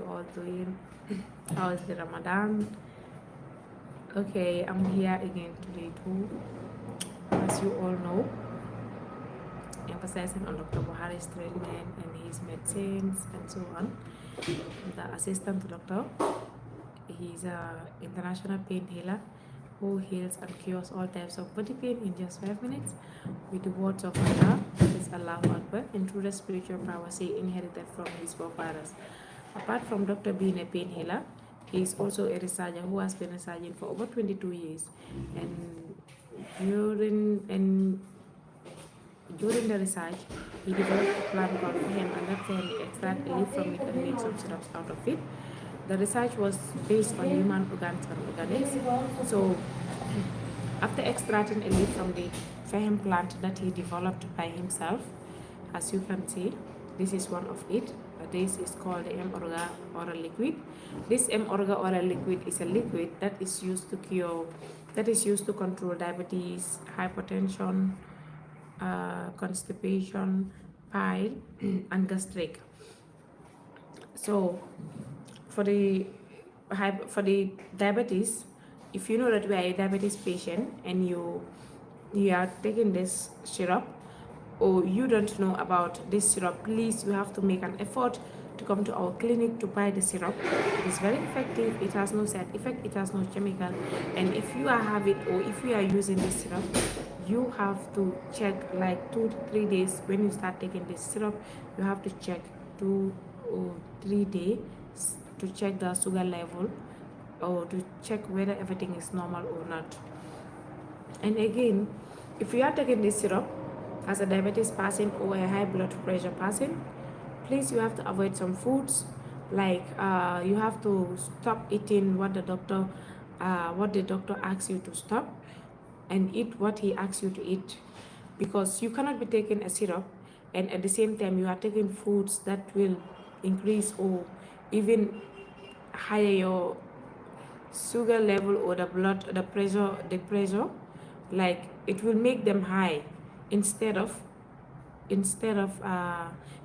all doing? How is the Ramadan? Okay, I'm here again today too. As you all know, emphasizing on Dr. Buhari's treatment and his medicines and so on. I'm the assistant to doctor. He's an international pain healer who heals and cures all types of body pain in just 5 minutes with the words of Allah, that is Allahu Akbar, and through the spiritual powers he inherited from his forefathers. Apart from doctor being a pain healer, he is also a researcher who has been researching for over 22 years. And during the research, he developed a plant called FAHM, and that FAHM extract a leaf from it and make some syrups out of it. The research was based on human organs and organics. So, after extracting a leaf from the FAHM plant that he developed by himself, as you can see, this is one of it. This is called the M-Orga oral liquid. This M-Orga oral liquid is a liquid that is used to control diabetes, hypertension, constipation, bile, and gastric. So, for the diabetes, if you know that we are a diabetes patient and you are taking this syrup, or you don't know about this syrup, please, you have to make an effort to come to our clinic to buy the syrup. It is very effective. It has no side effect. It has no chemical. And if you are having or if you are using this syrup, you have to check like 2 to 3 days when you start taking this syrup. You have to check 2 or 3 days to check the sugar level or to check whether everything is normal or not. And again, if you are taking this syrup as a diabetes person or a high blood pressure person, please, you have to avoid some foods, like you have to stop eating what the doctor asks you to stop, and eat what he asks you to eat, because you cannot be taking a syrup and at the same time you are taking foods that will increase or even higher your sugar level or the pressure, like it will make them high instead of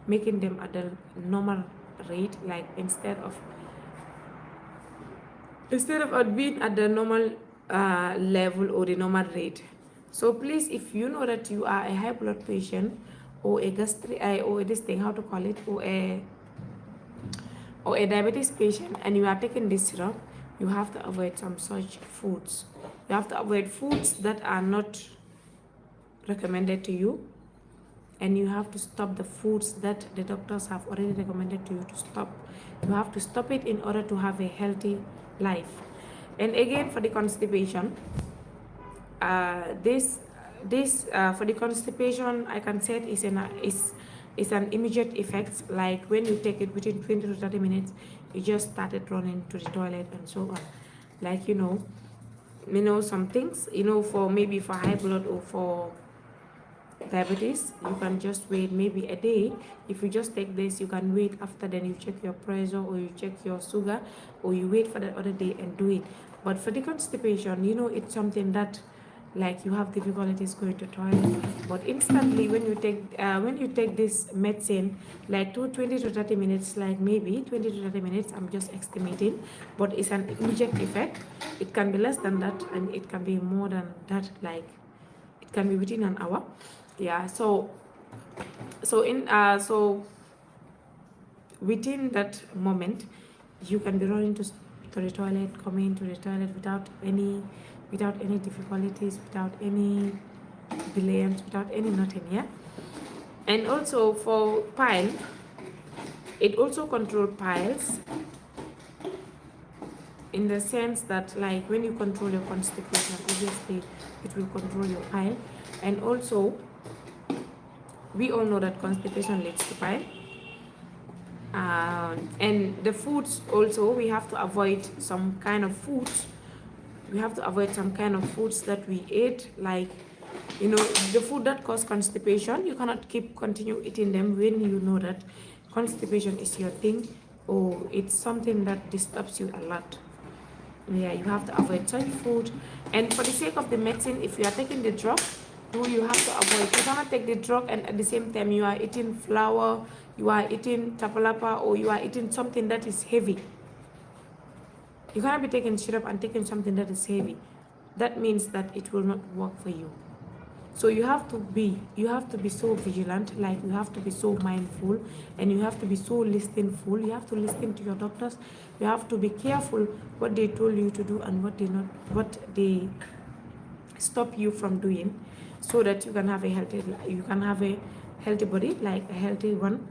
making them at the normal rate, like instead of being at the normal level or the normal rate. So please, if you know that you are a high blood patient or a gastric or this thing, how to call it, or a diabetes patient, and you are taking this syrup, you have to avoid some such foods. You have to avoid foods that are not recommended to you, and you have to stop the foods that the doctors have already recommended to you to stop. You have to stop it in order to have a healthy life. And again, for the constipation, for the constipation, I can say it is an immediate effect. Like when you take it within 20 to 30 minutes, you just started running to the toilet and so on. Like some things, for maybe for high blood or for diabetes, you can just wait maybe a day. If you just take this, you can wait after, then you check your pressure or you check your sugar, or you wait for the other day and do it. But for the constipation, it's something that like you have difficulties going to toilet, but instantly when you take this medicine, like 20 to 30 minutes, like maybe 20 to 30 minutes, I'm just estimating, but it's an immediate effect. It can be less than that and it can be more than that, like it can be within an hour. Yeah, so within that moment, you can be running to the toilet, coming to the toilet without any difficulties, without any delays, without any nothing. Yeah. And also for pile, it also controls piles in the sense that, like, when you control your constipation, obviously it will control your pile. And also, we all know that constipation leads to pile. And the foods also, we have to avoid some kind of foods. We have to avoid some kind of foods that we eat, like, the food that cause constipation. You cannot continue eating them when you know that constipation is your thing, or it's something that disturbs you a lot. Yeah, you have to avoid such food. And for the sake of the medicine, if you are taking the drug, who you have to avoid. You cannot take the drug and at the same time you are eating flour, you are eating tapalapa, or you are eating something that is heavy. You cannot be taking syrup and taking something that is heavy. That means that it will not work for you. So you have to be so vigilant, like you have to be so mindful, and you have to be so listenful. You have to listen to your doctors. You have to be careful what they told you to do and what they stop you from doing, so that you can have a healthy body, like a healthy one.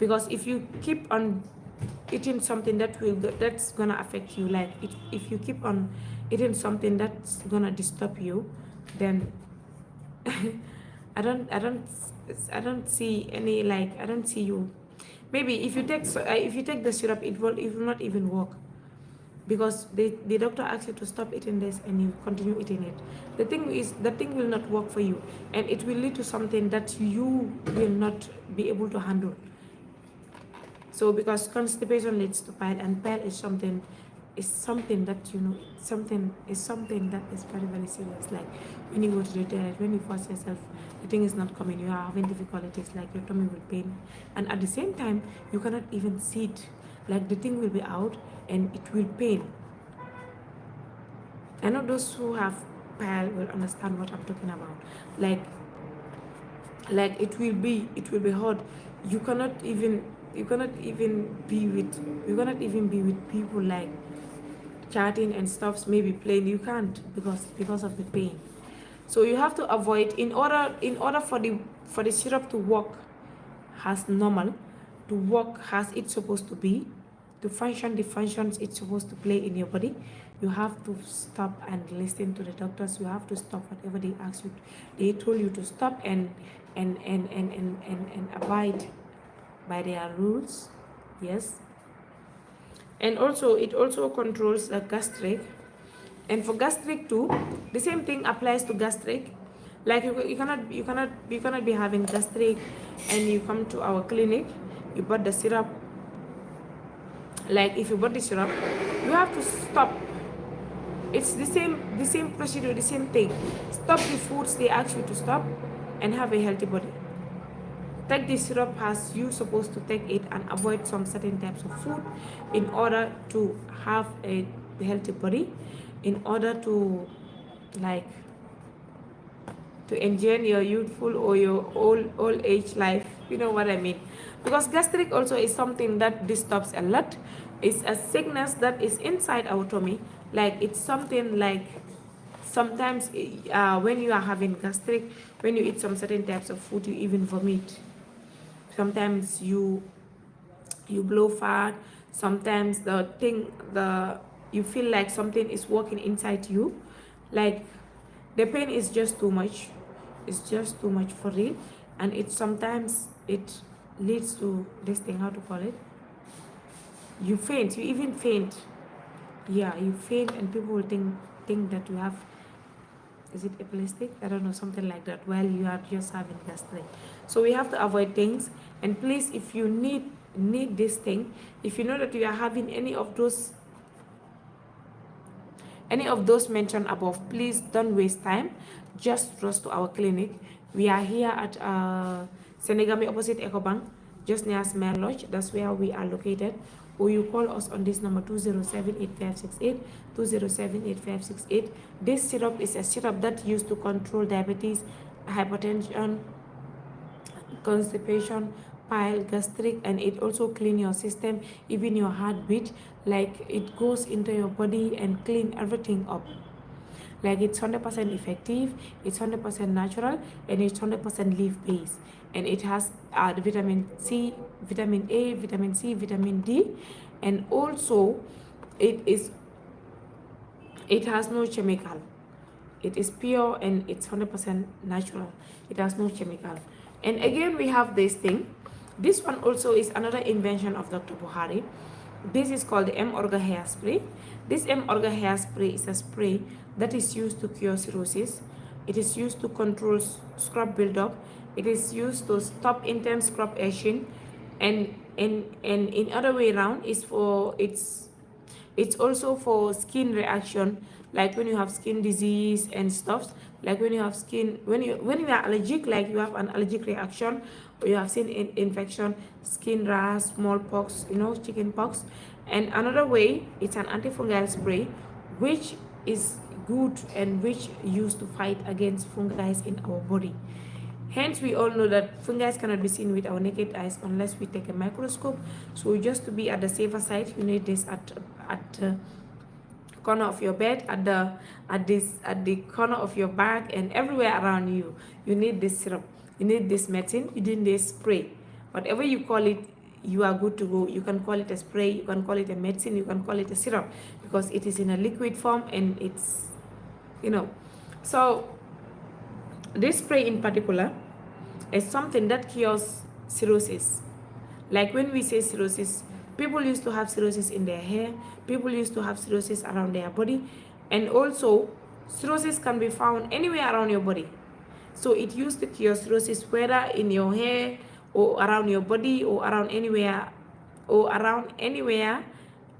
Because if you keep on eating something that's gonna affect you, like if you keep on eating something that's gonna disturb you, then I don't see any, like, I don't see you. Maybe if you take the syrup, it will not even work, because the doctor asks you to stop eating this and you continue eating it. The thing will not work for you, and it will lead to something that you will not be able to handle. So because constipation leads to pile, and pile is something that something that is very, very serious. Like when you go to the toilet, when you force yourself, the thing is not coming, you are having difficulties, like your tummy will pain, and at the same time you cannot even sit, like the thing will be out and it will pain. I know those who have pile will understand what I'm talking about. Like it will be hard. You cannot even be with people, like chatting and stuff, maybe playing. You can't, because of the pain. So you have to avoid, in order for the syrup to work as normal, to work as it's supposed to be, to function the functions it's supposed to play in your body, you have to stop and listen to the doctors. You have to stop whatever they ask you, they told you to stop, and abide by their rules. Yes. And also it also controls the gastric, and for gastric too, the same thing applies to gastric. Like you cannot be having gastric and you come to our clinic, you bought the syrup. Like if you bought the syrup, you have to stop. It's the same procedure, the same thing. Stop the foods they ask you to stop and have a healthy body. Take the syrup as you supposed to take it, and avoid some certain types of food in order to have a healthy body, in order to, like, to enjoy your youthful or your old age life. You know what I mean? Because gastric also is something that disturbs a lot. It's a sickness that is inside our tummy. Like it's something like, sometimes when you are having gastric, when you eat some certain types of food, you even vomit. Sometimes you blow fat. Sometimes you feel like something is working inside you. Like the pain is just too much. It's just too much for real. And sometimes it leads to this thing, how to call it? You faint. You even faint. Yeah, you faint, and people will think that you have, is it epileptic? I don't know, something like that, while you are just having gastric. So we have to avoid things. And please, if you need this thing, if you know that you are having any of those mentioned above, please don't waste time. Just rush to our clinic. We are here at Senegambia opposite Ecobank, just near Smell Lodge. That's where we are located. Or you call us on this number 207-8568, 207-8568. This syrup is a syrup that used to control diabetes, hypertension, constipation, pile, gastric, and it also clean your system, even your heartbeat. Like it goes into your body and clean everything up. Like it's 100% effective, it's 100% natural, and it's 100% leaf based, and it has the vitamin C, vitamin A, vitamin C, vitamin D, and also it has no chemical. It is pure and it's 100% natural. It has no chemical. And again, we have this thing. This one also is another invention of Dr. Bukhari. This is called the M-Orga hairspray. This M-Orga hairspray is a spray that is used to cure cirrhosis. It is used to control scrub buildup. It is used to stop intense scrub itching. And in other way around, is for It's also for skin reaction, like when you have skin disease and stuff, like when you have skin, when you are allergic, like you have an allergic reaction, or you have skin infection, skin rash, smallpox, chicken pox. And another way, it's an antifungal spray, which is good and which used to fight against fungi in our body. Hence, we all know that fungi cannot be seen with our naked eyes unless we take a microscope. So just to be at the safer side, you need this at corner of your bed, at the corner of your bag, and everywhere around you. You need this syrup, you need this medicine, you need this spray. Whatever you call it, you are good to go. You can call it a spray, you can call it a medicine, you can call it a syrup, because it is in a liquid form, and it's, so this spray in particular is something that cures cirrhosis. Like when we say cirrhosis, people used to have cirrhosis in their hair, people used to have cirrhosis around their body, and also cirrhosis can be found anywhere around your body. So it used to cure cirrhosis, whether in your hair or around your body or around anywhere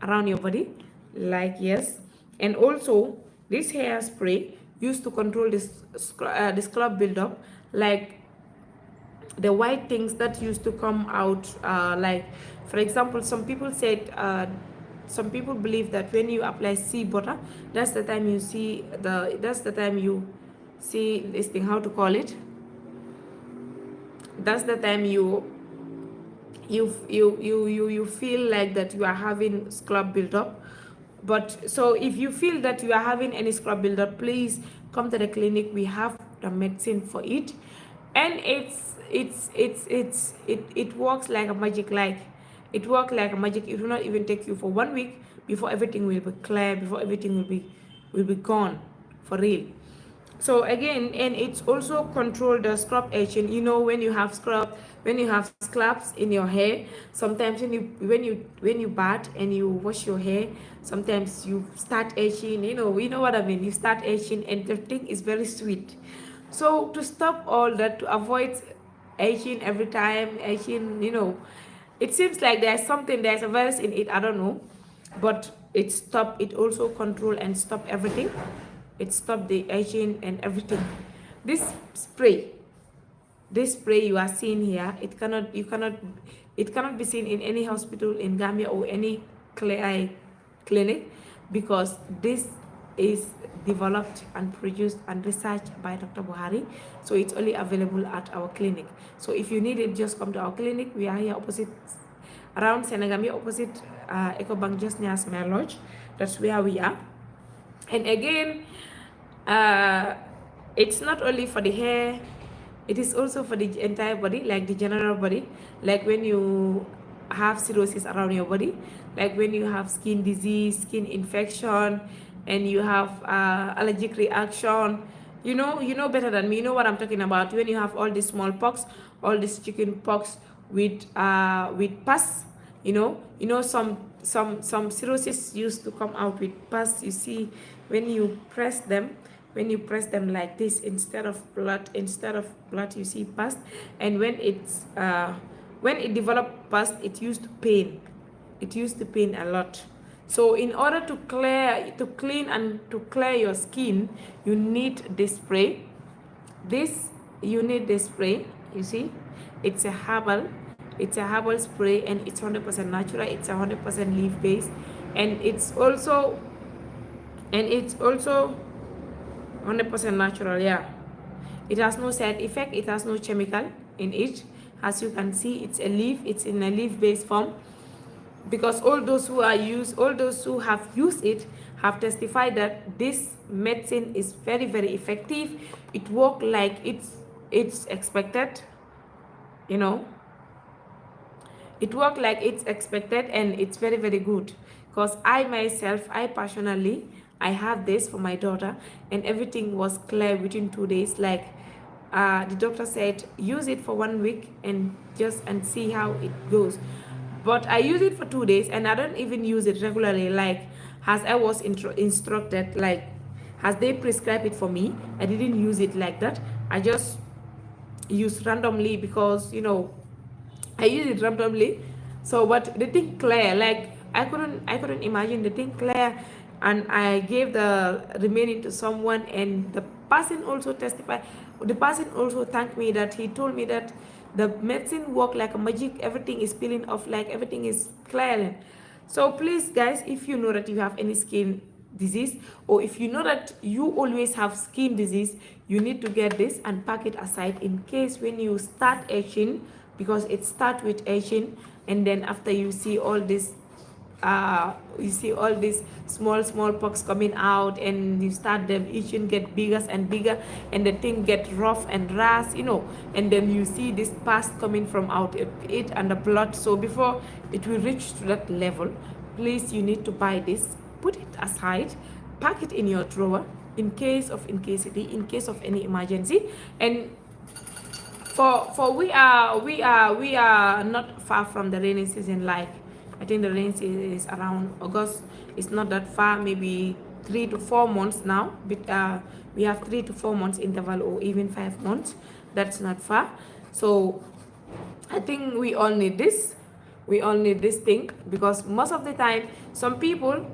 around your body, like, yes. And also this hair spray used to control this scalp buildup, like the white things that used to come out, like for example, some people believe that when you apply sea butter, that's the time you see this thing, how to call it, that's the time you feel like that you are having scalp buildup. But so if you feel that you are having any scalp buildup, please come to the clinic. We have the medicine for it, and it works like a magic. It works like a magic. It will not even take you for 1 week before everything will be clear, before everything will be gone for real. So again, and it's also control the scalp itching. When you have scalps in your hair, sometimes when you bath and you wash your hair, sometimes you start itching. You know what I mean. You start itching, and the thing is very sweet. So to stop all that, to avoid itching every time, it seems like there's a virus in it. I don't know, but it also control and stop everything. It stopped the itching and everything. This spray you are seeing here, it cannot be seen in any hospital in Gambia or any clinic, because this is developed and produced and researched by Dr. Bukhari. So it's only available at our clinic. So if you need it, just come to our clinic. We are here opposite, around Senegambia, opposite EcoBank, just near Smell Lodge. That's where we are. And again, it's not only for the hair, it is also for the entire body, like the general body. Like when you have cirrhosis around your body, like when you have skin disease, skin infection, and you have allergic reaction, you know better than me. You know what I'm talking about. When you have all this smallpox, all this chicken pox with pus, some cirrhosis used to come out with pus. You see, when you press them like this, instead of blood, you see pus. And when it developed pus, it used to pain a lot. So in order to clean and to clear your skin, you need this spray. You see, it's a herbal spray, and it's 100% natural. It's 100% leaf based, and it's also 100% natural. Yeah, it has no side effect, it has no chemical in it. As you can see, it's in a leaf based form, because all those who have used it have testified that this medicine is very, very effective. It works like it's expected. It worked like it's expected, and it's very, very good. Because I personally, I have this for my daughter, and everything was clear within 2 days. Like the doctor said, use it for 1 week and see how it goes. But I use it for 2 days, and I don't even use it regularly, like as I was instructed, like as they prescribed it for me. I didn't use it like that. I just use randomly, because I use it randomly. So, but the thing clear, like I couldn't imagine the thing clear, and I gave the remaining to someone, and the person also testified. The person also thanked me that he told me that the medicine worked like a magic. Everything is peeling off, like everything is clearing. So please, guys, if you know that you have any skin disease, or if you know that you always have skin disease, you need to get this and pack it aside in case when you start itching, because it starts with itching, and then after you see all this small pox coming out, and you start them itching get bigger and bigger, and the thing get rough and rash, and then you see this pus coming from out it and the blood. So before it will reach to that level, please, you need to buy this, put it aside, pack it in your drawer in case of any emergency. And for we are not far from the rainy season. Like, I think the rain season is around August. It's not that far, maybe 3 to 4 months now. But we have 3 to 4 months interval, or even 5 months. That's not far. So I think we all need this. We all need this thing, because most of the time, some people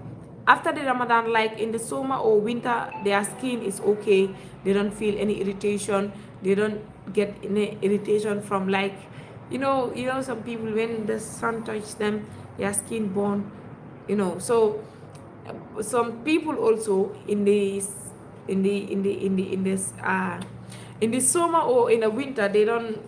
after the Ramadan, like in the summer or winter, their skin is okay. They don't feel any irritation. They don't get any irritation from, like, some people, when the sun touches them, their skin burn, so some people also in this in the summer or in the winter, they don't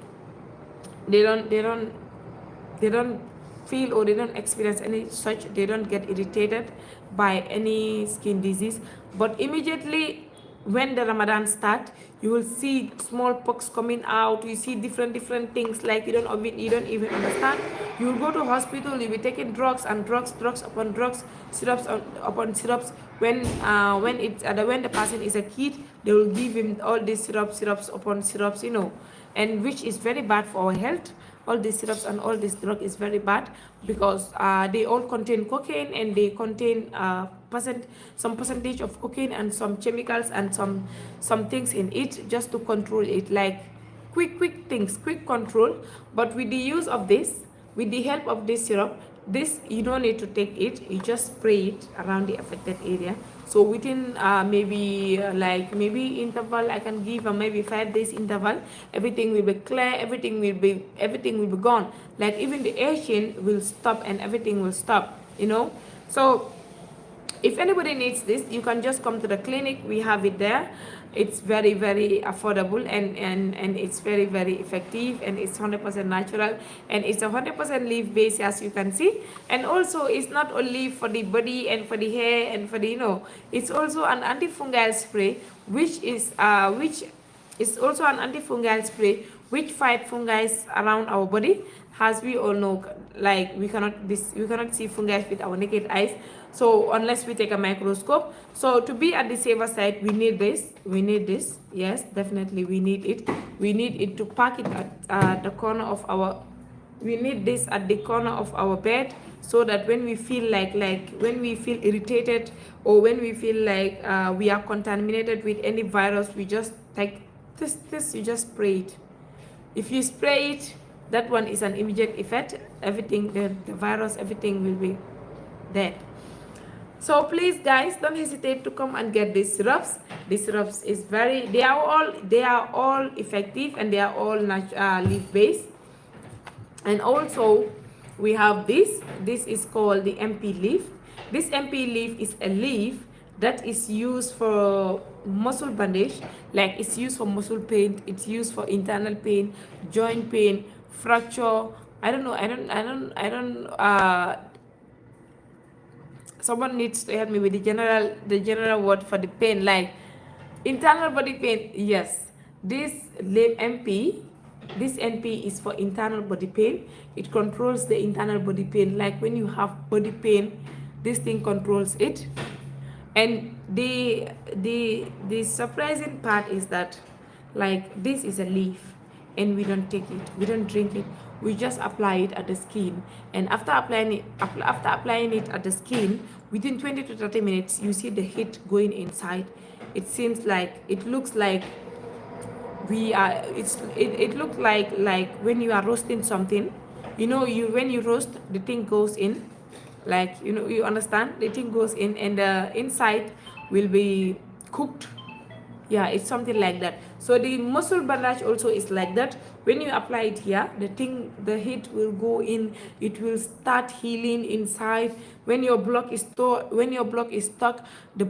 feel, or they don't experience any such, they don't get irritated by any skin disease. But immediately when the Ramadan start, you will see small pox coming out. You see different things, like you don't even understand. You will go to hospital, you'll be taking drugs upon drugs, syrups upon syrups. When the person is a kid, they will give him all these syrups upon syrups, and which is very bad for our health. All these syrups and all this drug is very bad, because they all contain cocaine, and they contain some percentage of cocaine and some chemicals and some things in it, just to control it, like quick things, quick control. But with the use of this, with the help of this syrup, this, you don't need to take it, you just spray it around the affected area. So within maybe interval, I can give maybe 5 days interval, everything will be clear, everything will be gone. Like even the itching will stop, and everything will stop, So if anybody needs this, you can just come to the clinic. We have it there. It's very affordable, and it's very effective, and it's 100% natural, and it's 100% leaf based, as you can see. And also, it's not only for the body and for the hair and for the it's also an antifungal spray, which is also an antifungal spray which fight fungi around our body. As we all know, like we cannot see fungi with our naked eyes, so unless we take a microscope. So to be at the safer side, we need this. Yes, definitely we need it to pack it at the corner of our, we need this at the corner of our bed, so that when we feel like when we feel irritated, or when we feel like we are contaminated with any virus, we just take this, you just spray it. If you spray it, that one is an immediate effect. Everything, the virus, everything will be dead. So please, guys, don't hesitate to come and get these syrups. These syrups is they are all effective, and they are all leaf based. And also we have this is called the MP leaf. This MP leaf is a leaf that is used for muscle bandage, like it's used for muscle pain, it's used for internal pain, joint pain, fracture. Someone needs to help me with the general word for the pain, like internal body pain. Yes, this NP is for internal body pain. It controls the internal body pain. Like when you have body pain, this thing controls it. And the surprising part is that, like, this is a leaf, and we don't take it, we don't drink it, we just apply it at the skin. And after applying it at the skin, within 20 to 30 minutes, you see the heat going inside. It seems like, it looks like it looks like when you are roasting something, when you roast, the thing goes in, like, you know, you understand, the thing goes in and the inside will be cooked. Yeah, it's something like that. So the muscle bandage also is like that. When you apply it here, the heat will go in, it will start healing inside. When your block is stuck, the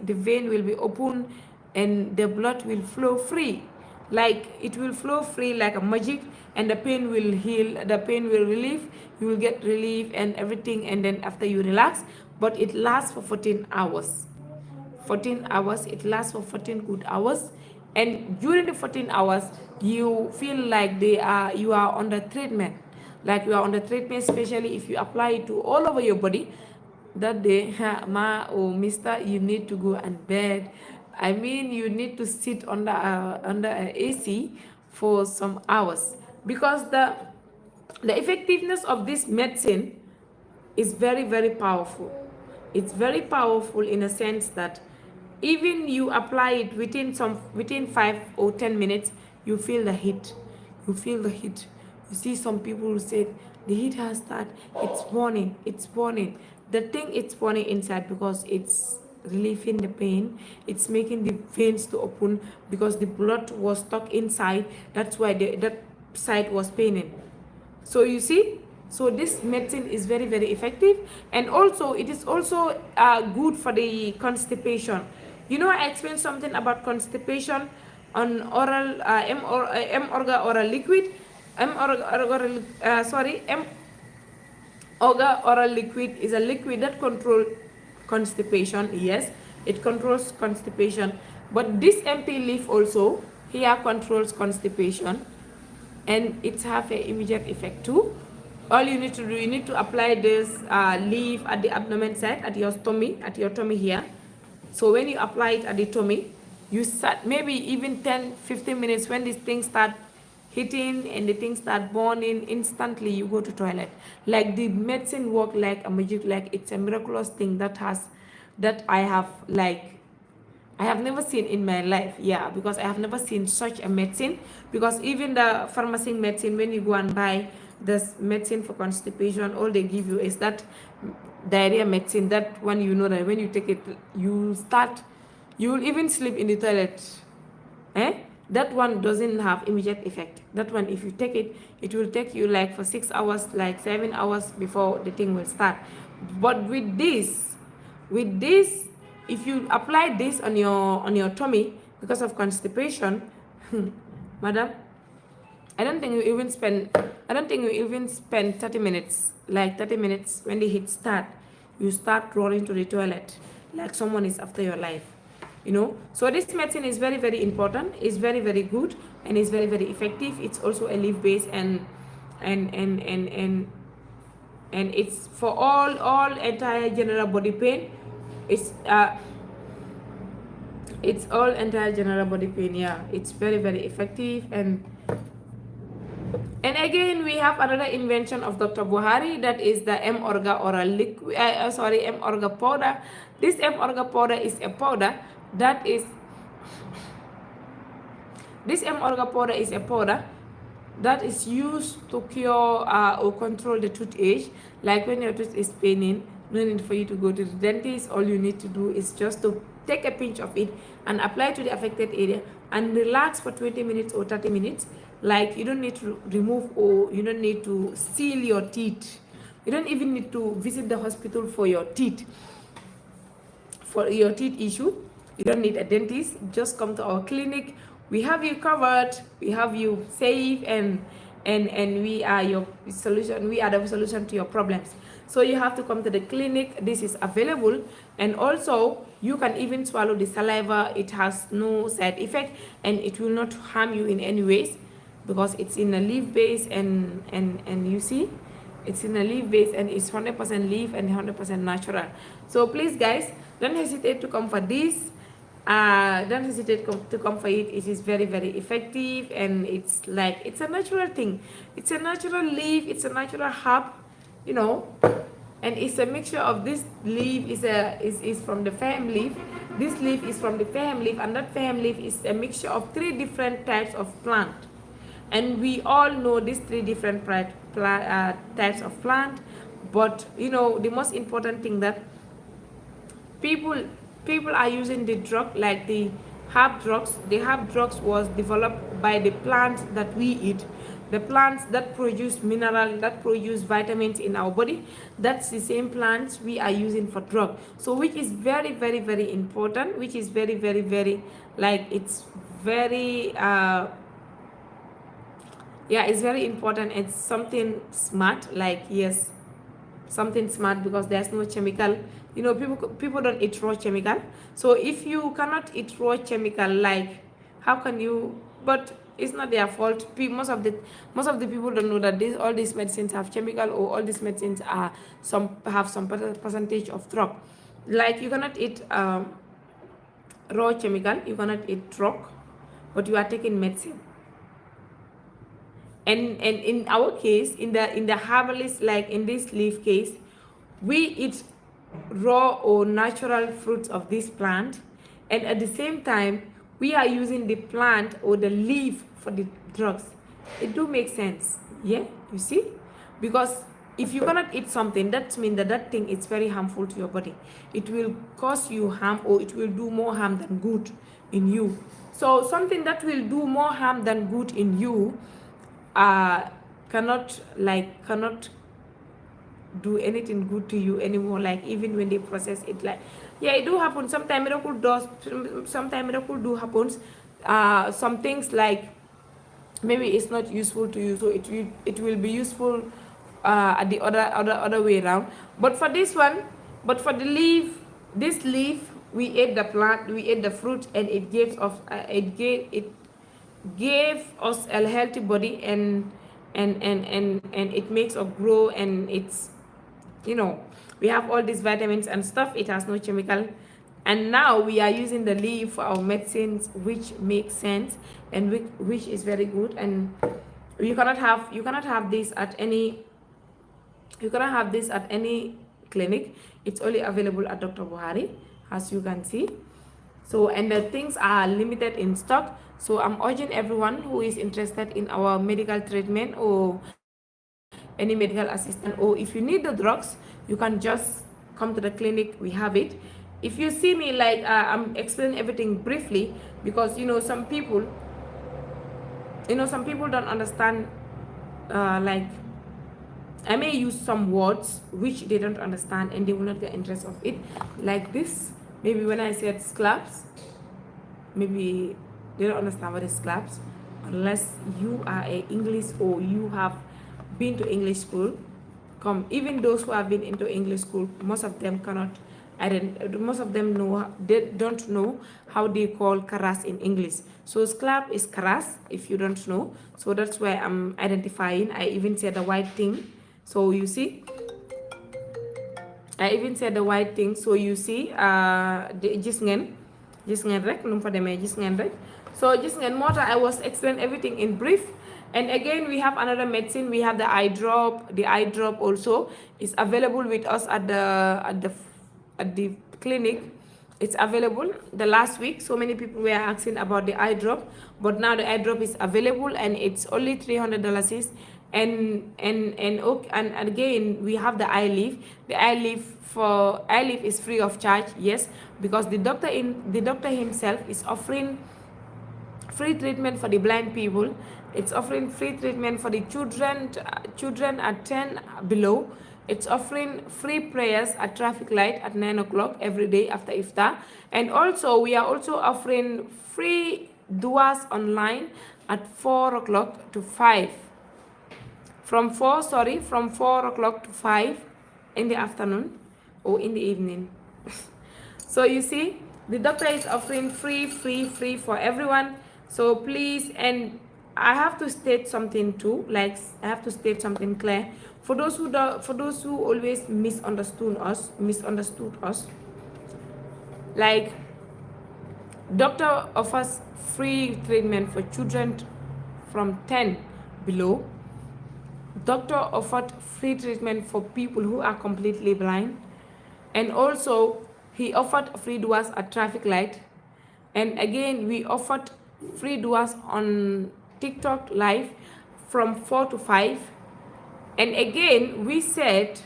vein will be open, and the blood will flow free, like it will flow free like a magic, and the pain will heal, the pain will relieve, you will get relief and everything, and then after you relax. But it lasts for 14 hours. 14 hours, it lasts for 14 good hours. And during the 14 hours, you feel like you are on the treatment, like you are on the treatment, especially if you apply it to all over your body. That day, ma or mister, you need to go and bed. I mean, you need to sit under AC for some hours, because the effectiveness of this medicine is very, very powerful. It's very powerful in a sense that even you apply it within 5 or 10 minutes, you feel the heat. You feel the heat. You see some people who say the heat has started, it's burning, it's burning. The thing, it's burning inside because it's relieving the pain, it's making the veins to open, because the blood was stuck inside. That's why that side was paining. So you see, so this medicine is very, very effective. And also it is also good for the constipation. You know, I explained something about constipation on oral M-Orga oral liquid. M-Orga oral liquid is a liquid that controls constipation. Yes, it controls constipation. But this MP leaf also here controls constipation, and it have an immediate effect too. All you need to do, you need to apply this leaf at the abdomen side, at your tummy here. So when you apply it at the tummy, you start maybe even 10-15 minutes. When these things start hitting and the things start burning, instantly you go to toilet. Like the medicine work like a magic, like it's a miraculous thing that I have never seen in my life. Yeah, because I have never seen such a medicine. Because even the pharmacy medicine, when you go and buy this medicine for constipation, all they give you is that diarrhea medicine. That one, you know that when you take it, you will even sleep in the toilet. That one doesn't have immediate effect. That one, if you take it, it will take you like for 6 hours, like 7 hours before the thing will start. But with this, if you apply this on your tummy because of constipation, madam, I don't think you even spend 30 minutes. Like 30 minutes, when the heat start, you start running to the toilet like someone is after your life. You know, so this medicine is very, very important. It's very, very good, and it's very, very effective. It's also a leaf based, and it's for all entire general body pain. It's all entire general body pain. Yeah, it's very, very effective. And again, we have another invention of Dr. Bukhari, that is the M-Orga oral liquid. M-Orga powder. This M-Orga powder is a powder that is. This M-Orga powder is a powder that is used to cure or control the toothache. Like when your tooth is paining, no need for you to go to the dentist. All you need to do is just to take a pinch of it and apply to the affected area and relax for 20 minutes or 30 minutes. Like, you don't need to remove, or you don't need to seal your teeth. You don't even need to visit the hospital for your teeth issue. You don't need a dentist. Just come to our clinic. We have you covered. We have you safe, and we are your solution. We are the solution to your problems. So you have to come to the clinic. This is available, and also you can even swallow the saliva. It has no side effect, and it will not harm you in any ways, because it's in a leaf base, and you see, it's in a leaf base, and it's 100% leaf and 100% natural. So please, guys, don't hesitate to come for this. Don't hesitate to come for it. It is very, very effective, and it's like, it's a natural thing. It's a natural leaf. It's a natural herb, you know, and it's a mixture of this leaf is from the FAHM leaf. This leaf is from the FAHM leaf, and that FAHM leaf is a mixture of 3 different types of plant. And we all know these 3 different types of plant. But you know, the most important thing that people people are using the drug, like the herb drugs. The herb drugs was developed by the plants that we eat, the plants that produce mineral, that produce vitamins in our body. That's the same plants we are using for drug. So which is very very very important, which is very very very, like, it's very yeah, it's very important. It's something smart, like, yes, something smart, because there's no chemical. You know, people don't eat raw chemical. So if you cannot eat raw chemical, like, how can you? But it's not their fault. Most of the people don't know that all these medicines have chemical, or all these medicines are have some percentage of drug. Like, you cannot eat raw chemical, you cannot eat drug, but you are taking medicine. And in our case, in the herbalist, like in this leaf case, we eat raw or natural fruits of this plant, and at the same time we are using the plant or the leaf for the drugs. It do make sense, yeah, you see, because if you cannot eat something, that means that thing is very harmful to your body. It will cause you harm, or it will do more harm than good in you. So something that will do more harm than good in you cannot do anything good to you anymore. Like, even when they process it, like, yeah, it do happen sometimes. Miracle do happens. Some things, like, maybe it's not useful to you, so it will be useful at the other way around. But for this one, but for the leaf, this leaf, we ate the plant, we ate the fruit, and it gave us a healthy body, and it makes us grow, and it's, you know, we have all these vitamins and stuff. It has no chemical, and now we are using the leaf for our medicines, which makes sense, and which is very good. And you cannot have this at any clinic. It's only available at Dr. Bukhari, as you can see. So, and the things are limited in stock. So I'm urging everyone who is interested in our medical treatment, or any medical assistant, or if you need the drugs, you can just come to the clinic. We have it. If you see me, like, I'm explaining everything briefly, because some people don't understand. Like, I may use some words which they don't understand, and they will not get interest of it. Like this, maybe when I said scalps, maybe they don't understand what is scalps, unless you are a English, or you have been to English school. Even those who have been into English school, most of them don't know how they call karas in English. So scalp is karas, if you don't know. So that's why I'm identifying. I even said the white thing. So you see, I even said the white thing. So you see, gis ngeen rek num fa demee, gis ngeen rek. So gis ngeen moo tax I was explaining everything in brief. And again, we have another medicine. We have the eye drop. The eye drop also is available with us at the clinic. It's available the last week. So many people were asking about the eye drop, but now the eye drop is available, and it's only $300. And again, we have the eye leaf. The eye leaf is free of charge. Yes, because the doctor himself is offering free treatment for the blind people. It's offering free treatment for the children at 10 below. It's offering free prayers at traffic light at 9 o'clock every day after iftar. And also, we are also offering free duas online at 4 o'clock to 5. From 4 o'clock to 5 in the afternoon or in the evening. So you see, the doctor is offering free for everyone. So please, and I have to state something too, like, I have to state something clear for those who always misunderstood us. Like, doctor offers free treatment for children from 10 below. Doctor offered free treatment for people who are completely blind, and also he offered free duas at traffic light. And again, we offered free duas on TikTok live from 4 to 5. And again, we said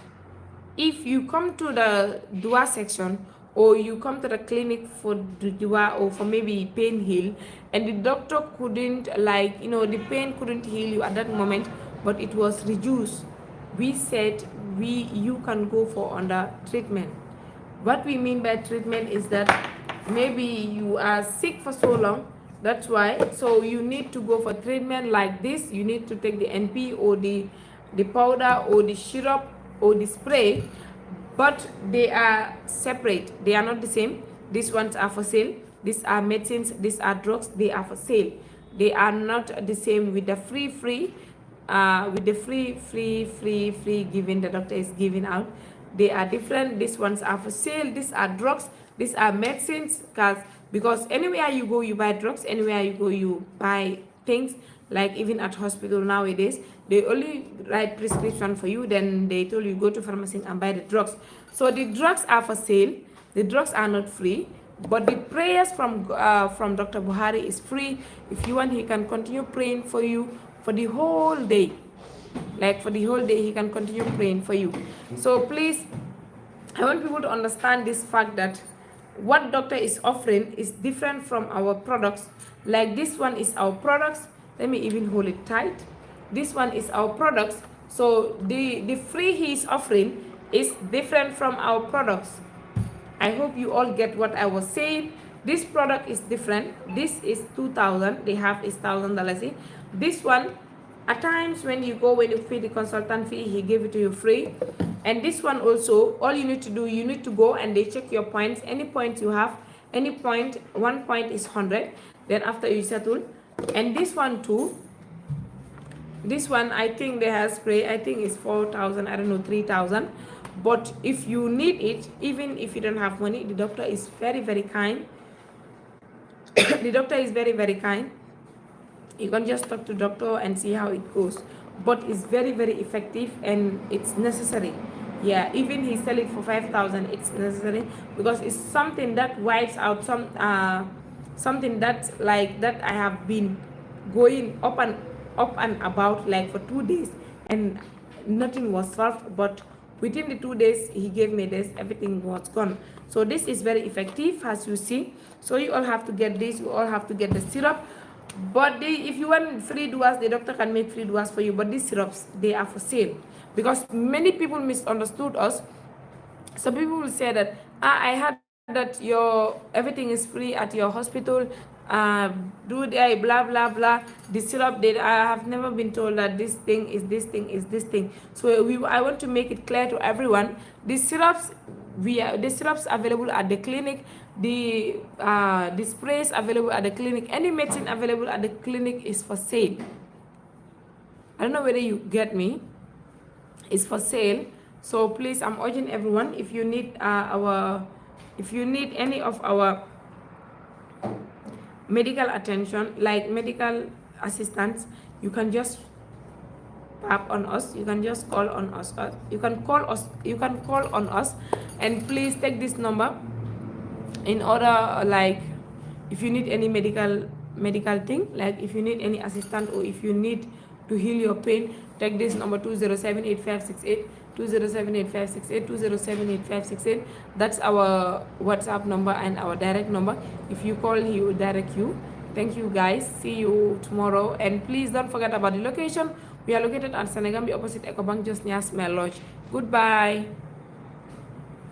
if you come to the dua section, or you come to the clinic for the dua or for maybe pain heal, and the doctor couldn't, like, the pain couldn't heal you at that moment, but it was reduced, we said you can go for under treatment. What we mean by treatment is that maybe you are sick for so long, that's why, so you need to go for treatment like this. You need to take the NP or the powder or the syrup or the spray, but they are separate, they are not the same. These ones are for sale, these are medicines, these are drugs, they are for sale. They are not the same with the free with the free giving the doctor is giving out. They are different. These ones are for sale, these are drugs, these are medicines, because anywhere you go you buy drugs, anywhere you go you buy things. Like even at hospital nowadays, they only write prescription for you, then they told you go to pharmacy and buy the drugs. So the drugs are for sale, the drugs are not free, but the prayers from Dr. Bukhari is free. If you want, he can continue praying for you for the whole day. Like for the whole day he can continue praying for you. So please, I want people to understand this fact that what doctor is offering is different from our products. Like this one is our products, let me even hold it tight. This one is our products, so the free he is offering is different from our products. I hope you all get what I was saying. This product is different. This is 2,000, they have is $1,000. This one, at times when you go, when you pay the consultant fee, he gave it to you free. And this one also, all you need to do, you need to go and they check your points. Any points you have, any point, 1 point is 100. Then after you settle. And this one too, this one I think they have spray, I think it's 4,000, I don't know, 3,000. But if you need it, even if you don't have money, the doctor is very kind. The doctor is very kind. You can just talk to doctor and see how it goes, but it's very effective and it's necessary. Yeah, even he sell it for 5,000, it's necessary because it's something that wipes out something that like that I have been going up and about like for 2 days and nothing was solved, but within the 2 days he gave me this, everything was gone. So this is very effective, as you see. So you all have to get this, you all have to get the syrup. But if you want free duas, the doctor can make free duas for you, but these syrups, they are for sale, because many people misunderstood us. Some people will say that I heard that your everything is free at your hospital, do they blah blah blah. The syrup, I have never been told that this thing is this thing is this thing. So I want to make it clear to everyone. The syrups available at the clinic, the sprays available at the clinic, any medicine available at the clinic is for sale. I don't know whether you get me. It's for sale. So please, I'm urging everyone, if you need any of our medical attention, like medical assistance, you can just tap on us, you can just call on us, you can call on us, and please take this number in order, like if you need any medical thing, like if you need any assistance or if you need to heal your pain, take this number 2078568 2078568 2078568. That's our WhatsApp number and our direct number. If you call, he will direct you. Thank you guys, see you tomorrow, and please don't forget about the location. We are located at Senegambia opposite Ecobank, just near Smell Lodge. Goodbye.